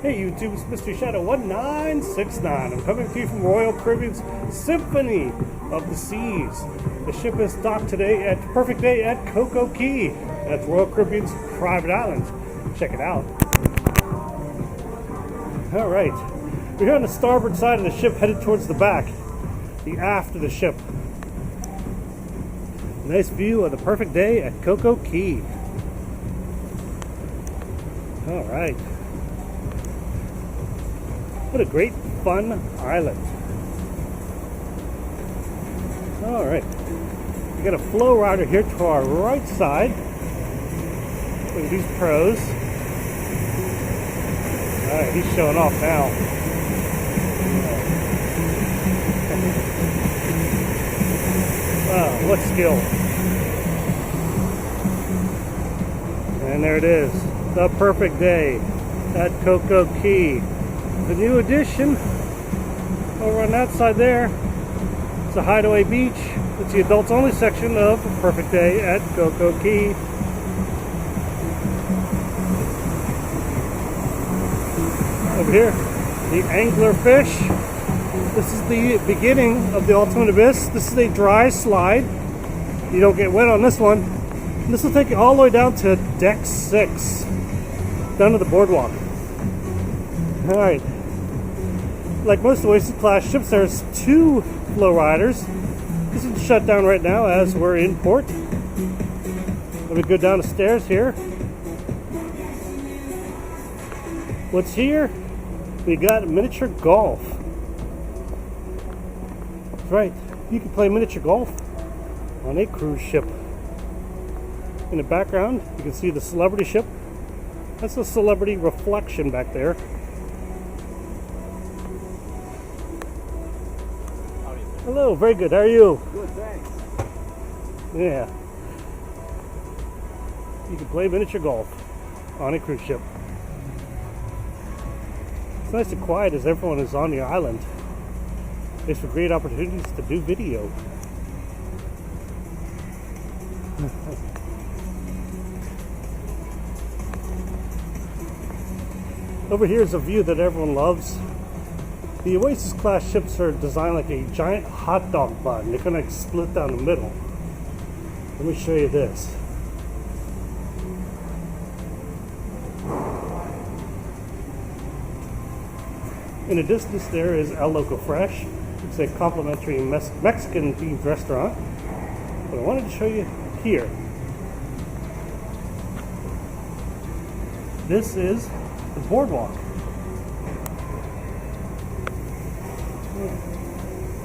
Hey YouTube, it's Mr. Shadow 1969. I'm coming to you from Royal Caribbean Symphony of the Seas. The ship is docked today at Perfect Day at Coco Key. That's Royal Caribbean's private island. Check it out. Alright, we're here on the starboard side of the ship headed towards the back, the aft of the ship. Nice view of the Perfect Day at Coco Key. Alright. What a great, fun island. Alright. We got a flow rider here to our right side. Look at these pros. Alright, he's showing off now. Wow, what skill. And there it is. The Perfect Day at Coco Key. The new addition over on that side there. It's a hideaway beach. It's the adults only section of Perfect Day at Coco Key. Over here, the angler fish. This is the beginning of the Ultimate Abyss. This is a dry slide. You don't get wet on this one. This will take you all the way down to deck 6, down to the boardwalk. Alright. Like most Oasis class ships, there's 2 flow riders. This is shut down right now as we're in port. Let me go down the stairs here. What's here? We got miniature golf. That's right, you can play miniature golf on a cruise ship. In the background, you can see the Celebrity ship. That's the Celebrity Reflection back there. Hello, very good. How are you? Good, thanks. Yeah. You can play miniature golf on a cruise ship. It's nice and quiet as everyone is on the island. Makes for great opportunities to do video. Over here is a view that everyone loves. The Oasis class ships are designed like a giant hot dog bun. They're kind of split down the middle. Let me show you this. In the distance there is El Loco Fresh. It's a complimentary Mexican themed restaurant. But I wanted to show you here. This is the boardwalk.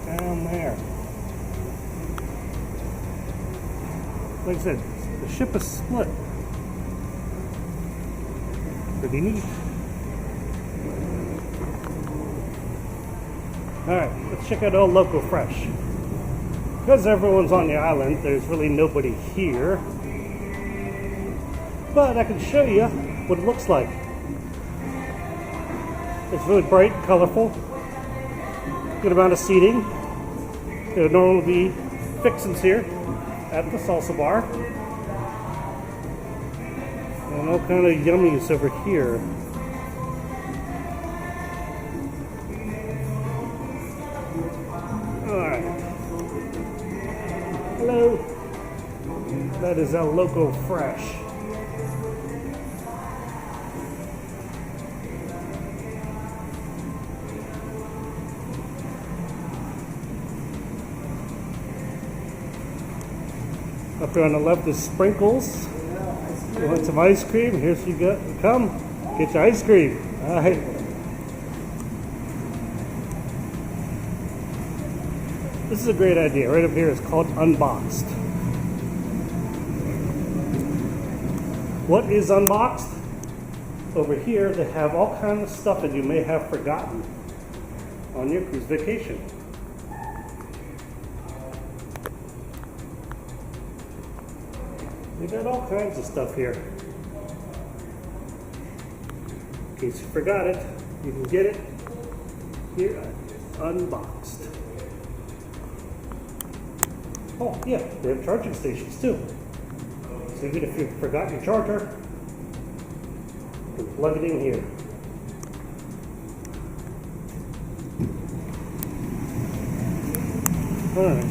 Down there. Like I said, the ship is split. Pretty neat. Alright, let's check out El Loco Fresh. Because everyone's on the island, there's really nobody here. But I can show you what it looks like. It's really bright, colorful. Good amount of seating. There would normally be fixins here at the salsa bar. And all kind of yummies over here. Alright. Hello. That is El Loco Fresh. Up here on the left is Sprinkles. You want some ice cream? Here's you go. Come, get your ice cream. All right. This is a great idea. Right up here is called Unboxed. What is Unboxed? Over here they have all kinds of stuff that you may have forgotten on your cruise vacation. We got all kinds of stuff here. In case you forgot it, you can get it here unboxed. Oh yeah, they have charging stations too. So even if you forgot your charger, you can plug it in here. Alright.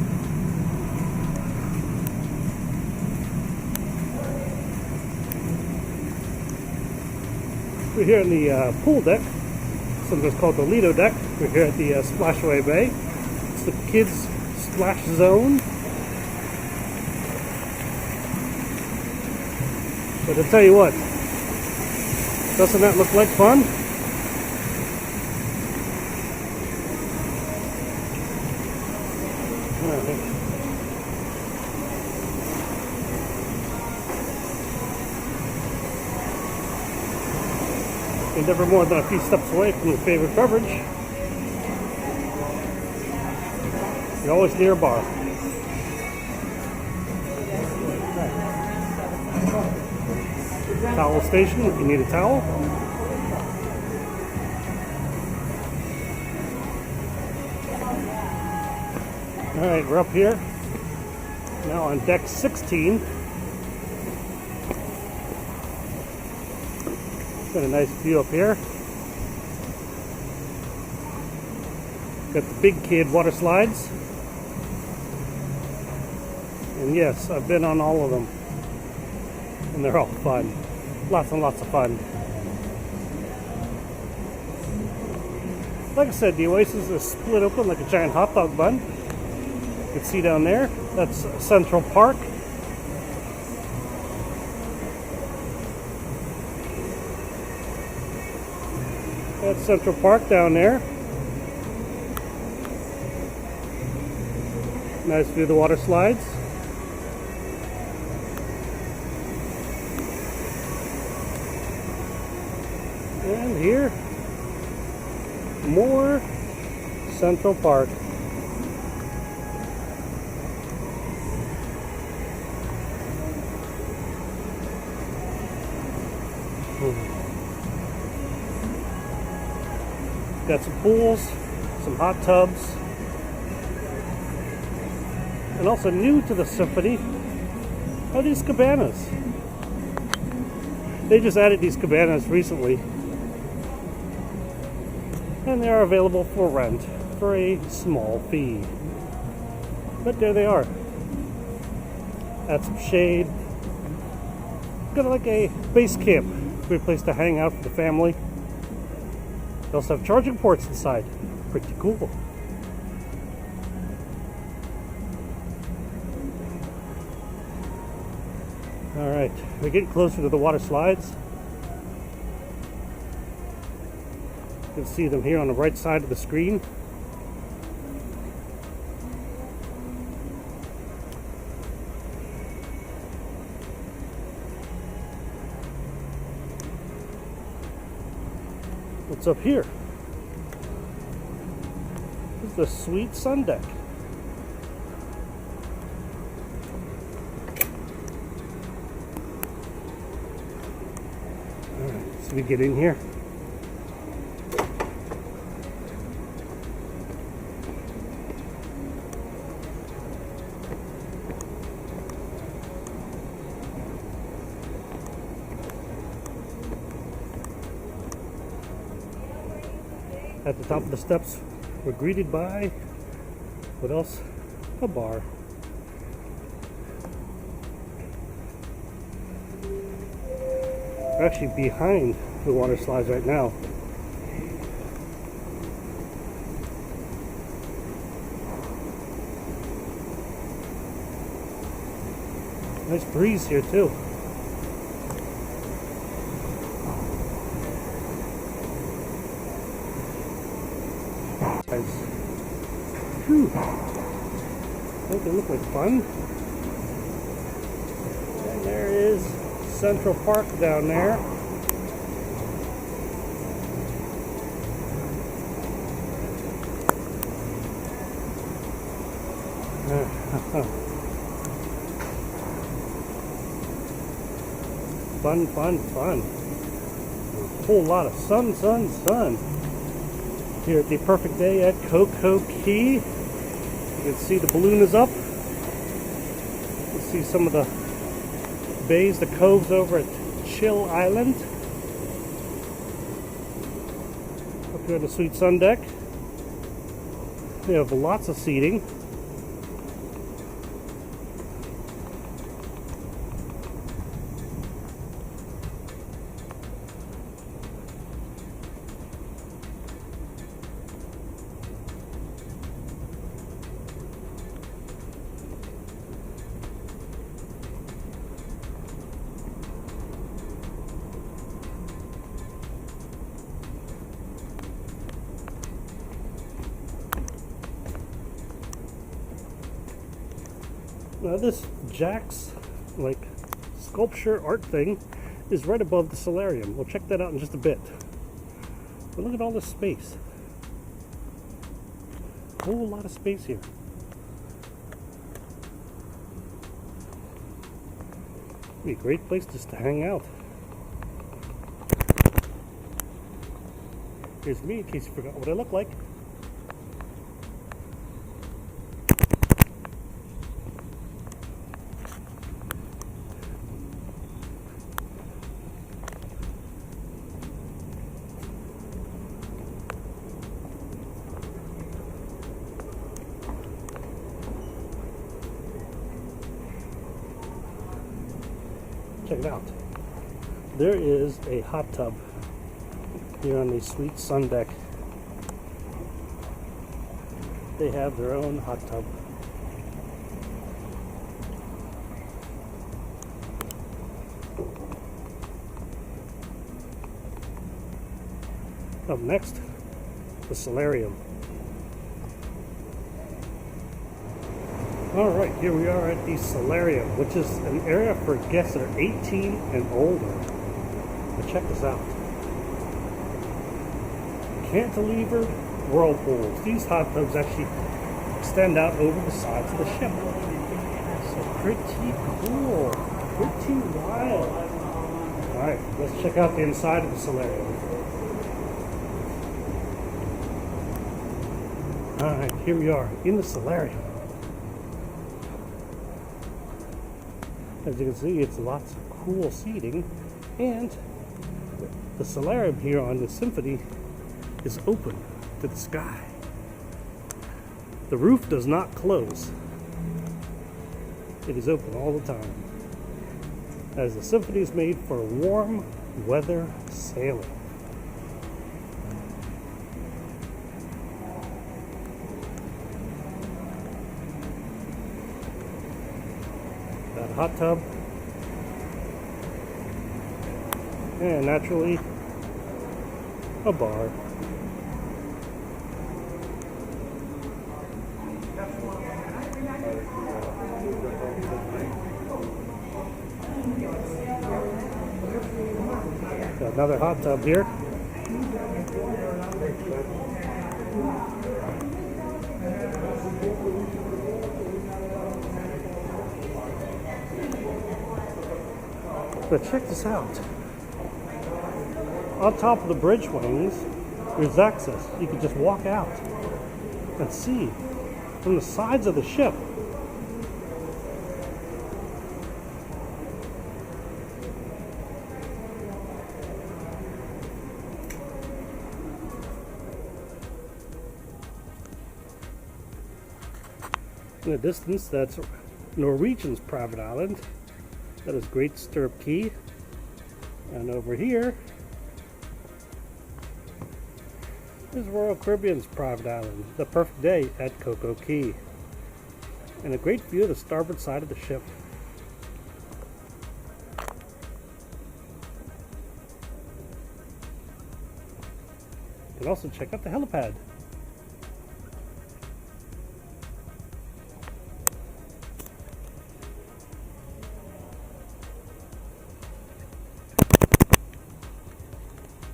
We're here in the pool deck, sometimes called the Lido deck. We're here at the Splashaway Bay. It's the kids' splash zone. But I'll tell you what, doesn't that look like fun? Alright. You're never more than a few steps away from your favorite beverage. You're always near a bar. Towel station if you need a towel. Alright, we're up here. Now on deck 16. Got a nice view up here. Got the big kid water slides. And yes, I've been on all of them. And they're all fun. Lots and lots of fun. Like I said, the Oasis is split open like a giant hot dog bun. You can see down there, that's Central Park. That's Central Park down there. Nice view of the water slides. And here, more Central Park. Got some pools, some hot tubs, and also new to the symphony are these cabanas. They just added these cabanas recently, and they are available for rent for a small fee. But there they are. Add some shade. Got like a base camp, great place to hang out for the family. They also have charging ports inside. Pretty cool. Alright, we're getting closer to the water slides. You can see them here on the right side of the screen. What's up here? This is the Sweet Sun Deck. Alright, so we get in here. At the top of the steps, we're greeted by, what else? A bar. We're actually behind the water slides right now. Nice breeze here too. Whew. Don't they look like fun? And there is Central Park down there. Fun, fun, fun. A whole lot of sun, sun, sun. Here at the perfect day at Coco Key. You can see the balloon is up. You can see some of the bays, the coves over at Chill Island. Up here on the Sweet Sun Deck. We have lots of seating. Now this Jack's like sculpture art thing is right above the Solarium. We'll check that out in just a bit. But look at all this space. A whole lot of space here. Be a great place just to hang out. Here's me in case you forgot what I look like. Check it out. There is a hot tub here on the sweet sun deck. They have their own hot tub. Up next, the Solarium. Alright, here we are at the Solarium, which is an area for guests that are 18 and older. But check this out. Cantilevered whirlpools. These hot tubs actually extend out over the sides of the ship. So pretty cool. Pretty wild. Alright, let's check out the inside of the Solarium. Alright, here we are in the Solarium. As you can see, it's lots of cool seating, and the Solarium here on the Symphony is open to the sky. The roof does not close. It is open all the time, as the Symphony is made for warm weather sailing. Got a hot tub, and naturally a bar. Got another hot tub here. But check this out. On top of the bridge wings, there's access. You can just walk out and see from the sides of the ship. In the distance, that's Norwegian's private island. That is Great Stirrup Key. And over here is Royal Caribbean's private island, the Perfect Day at Coco Key. And a great view of the starboard side of the ship. You can also check out the helipad.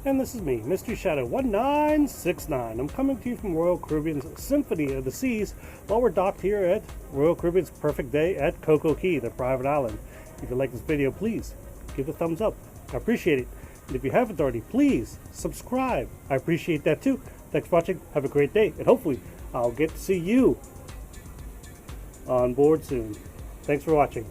And this is me, Mystery Shadow 1969. I'm coming to you from Royal Caribbean's Symphony of the Seas while we're docked here at Royal Caribbean's Perfect Day at Coco Key, the private island. If you like this video, please give it a thumbs up. I appreciate it. And if you haven't already, please subscribe. I appreciate that too. Thanks for watching. Have a great day. And hopefully I'll get to see you on board soon. Thanks for watching.